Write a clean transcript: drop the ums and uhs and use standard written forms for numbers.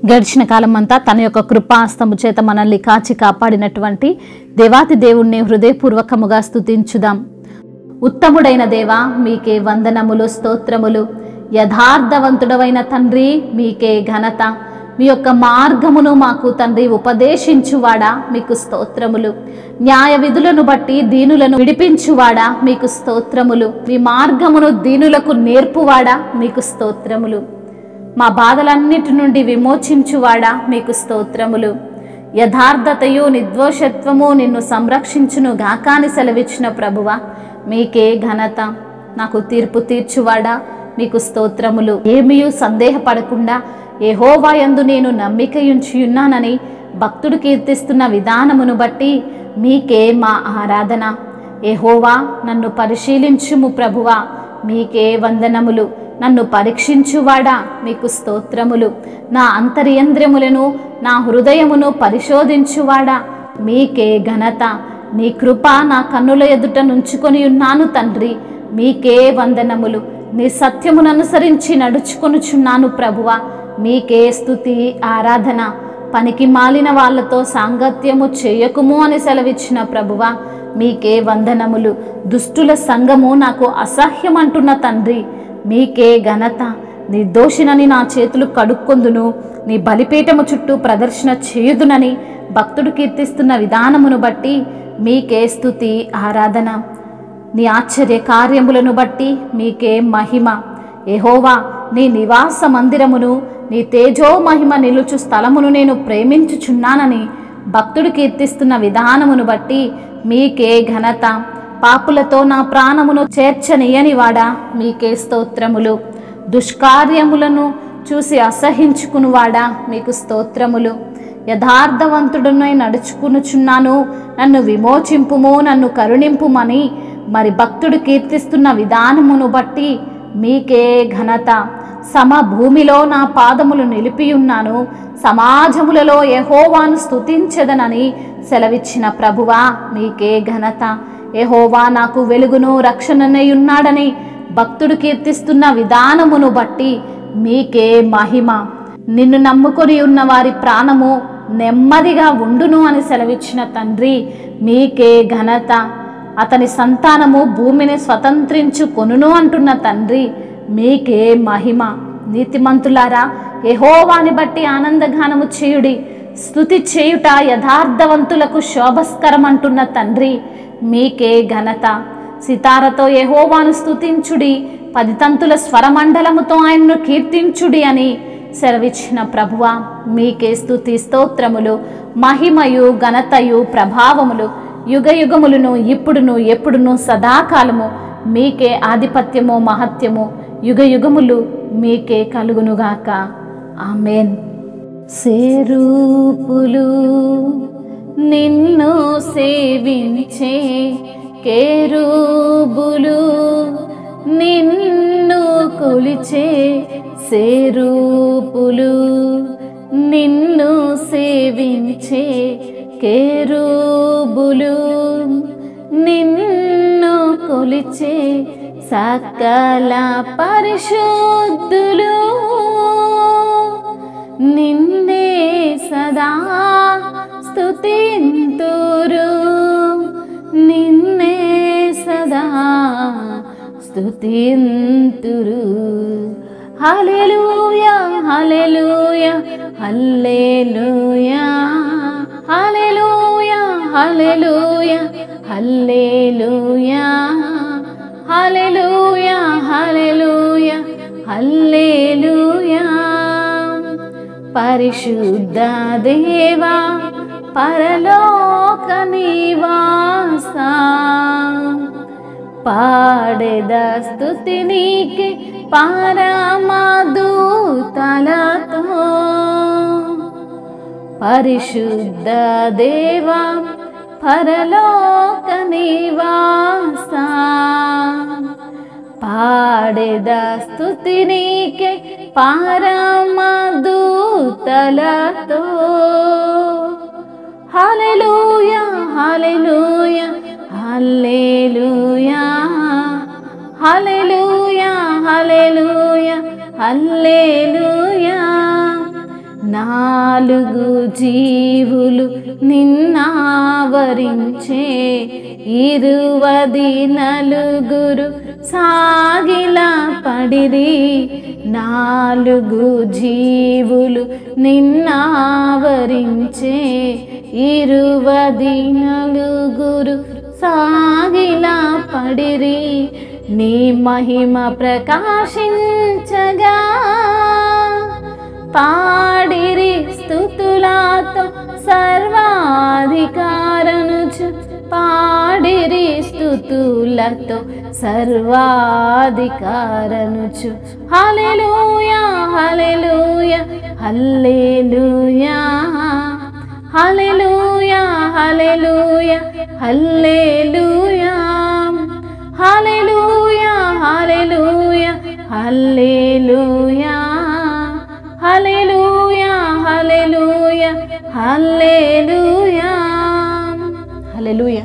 గడిచిన కాలం అంతా తన యొక్క కృపాస్తము చేత మనల్ని కాచి కాపాడినటువంటి దేవాతి దేవుణ్ణి హృదయపూర్వకముగా స్తుతించుదాం. ఉత్తముడైన దేవా, మీకే వందనములు, స్తోత్రములు. యథార్థవంతుడవైన తండ్రి, మీకే ఘనత. మీ యొక్క మార్గమును మాకు తండ్రి ఉపదేశించువాడా, మీకు స్తోత్రములు. న్యాయ విధులను బట్టి దీనులను విడిపించువాడా, మీకు స్తోత్రములు. మీ మార్గమును దీనులకు నేర్పువాడా, మీకు స్తోత్రములు. మా బాధలన్నిటి నుండి విమోచించువాడా, మీకు స్తోత్రములు. యథార్థతయు నిర్దోషత్వము నిన్ను సంరక్షించును గాక అని సెలవిచ్చిన ప్రభువా, మీకే ఘనత. నాకు తీర్పు తీర్చువాడా, మీకు స్తోత్రములు. ఏమీయూ సందేహపడకుండా యెహోవా యందు నేను నమ్మికయుంచి ఉన్నానని భక్తుడు కీర్తిస్తున్న విధానమును బట్టి మీకే మా ఆరాధన. యెహోవా, నన్ను పరిశీలించుము ప్రభువా, మీకే వందనములు. నన్ను పరీక్షించువాడా, మీకు స్తోత్రములు. నా అంతర్యంద్రములను, నా హృదయమును పరిశోధించువాడా, మీకే ఘనత. నీ కృప నా కన్నుల ఎదుట నుంచుకొని ఉన్నాను తండ్రి, మీకే వందనములు. నీ సత్యమును అనుసరించి నడుచుకొనుచున్నాను ప్రభువా, మీకే స్తుతి ఆరాధన. పనికి మాలిన వాళ్ళతో సాంగత్యము చేయకుము అని సెలవిచ్చిన ప్రభువా, మీకే వందనములు. దుష్టుల సంగము నాకు అసహ్యం అంటున్న తండ్రి, మీకే ఘనత. నిర్దోషినని నా చేతులు కడుక్కొందును, నీ బలిపీఠము చుట్టూ ప్రదర్శన చేయుదునని భక్తుడు కీర్తిస్తున్న విధానమును బట్టి మీకే స్తుతి ఆరాధన. నీ ఆశ్చర్య కార్యములను బట్టి మీకే మహిమ. యెహోవా, నీ నివాస మందిరమును, నీ తేజో మహిమ నిలుచు స్థలమును నేను ప్రేమించుచున్నానని భక్తుడు కీర్తిస్తున్న విధానమును బట్టి మీకే ఘనత. పాపులతో నా ప్రాణమును చేర్చనీయనివాడా, మీకే స్తోత్రములు. దుష్కార్యములను చూసి అసహించుకునివాడా, మీకు స్తోత్రములు. యథార్థవంతుడునై నడుచుకునుచున్నాను, నన్ను విమోచింపుము, నన్ను కరుణింపుమని మరి భక్తుడు కీర్తిస్తున్న విధానమును బట్టి మీకే ఘనత. సమభూమిలో నా పాదములు నిలిపియున్నాను, సమాజములలో యెహోవాను స్తుతించెదనని సెలవిచ్చిన ప్రభువా, మీకే ఘనత. యెహోవా నాకు వెలుగును రక్షణనయున్నాడని భక్తుడు కీర్తిస్తున్న విధానమును బట్టి మీకే మహిమ. నిన్ను నమ్ముకొని ఉన్న వారి ప్రాణము నెమ్మదిగా ఉండును అని సెలవిచ్చిన తండ్రి, మీకే ఘనత. అతని సంతానము భూమిని స్వతంత్రించుకొనును అంటున్న తండ్రి, మీకే మహిమ. నీతిమంతులారా, యెహోవాని బట్టి ఆనందగానము చేయుడి. స్తుతి చేయుట యథార్థవంతులకు శోభస్కరం అంటున్న తండ్రి, మీకే ఘనత. సితారతో యెహోవాను స్తుతించుడి, 10 తంతుల స్వరమండలముతో ఆయన్ను కీర్తించుడి అని సెలవిచ్చిన ప్రభువా, మీకే స్తుతి స్తోత్రములు. మహిమయు ఘనతయు ప్రభావములు యుగ యుగములను, ఇప్పుడును ఎప్పుడును సదాకాలము మీకే ఆధిపత్యము మహత్యము యుగ యుగములు మీకే కలుగునుగాక. ఆమేన్. సేరూపులు నిన్ను సేవించే, కేరూబులు నిన్ను కొలిచే. సేరూపులు నిన్ను సేవించే, కేరూబులు నిన్ను కొలిచే. సకల పరిశుద్ధులు నిన్నే సదా స్తుతింతురు, నిన్నే సదా స్తుతింతురు. హల్లెలూయా హల్లెలూయా హల్లెలూయా హల్లెలూయా హల్లెలూయా హల్లెలూయా హల్లెలూయా హల్లెలూయా హల్లెలూయా. పరిశుద్ధ దేవా, పరలోక నివాస, పాడెద స్తుతి నీకే పరమదూతలతో. పరిశుద్ధ దేవా, పరలోక నివాస, పాడెద స్తుతి నీకే పరమదూతలతో. హల్లెలూయా హల్లెలూయా హల్లెలూయా హల్లెలూయా హల్లెలూయా హల్లెలూయా. నాలుగు జీవులు నిన్నావరించే 24 సాగిలా పడిరి. నాలుగు జీవులు నిన్నావరించే 24 సాగిలా పడిరి. నీ మహిమ ప్రకాశించగా పాడిరి స్తుతులతో సర్వాధికారనుచు. పాడిరి స్తుతులతో సర్వాధికారనుచు. హల్లెలూయా హల్లెలూయా హల్లెలూయా హల్లెలూయా హల్లెలూయా హల్లెలూయా హల్లెలూయా హల్లెలూయా హల్లెలూయా హల్లెలూయా హల్లెలూయా హల్లెలూయా హల్లెలూయా.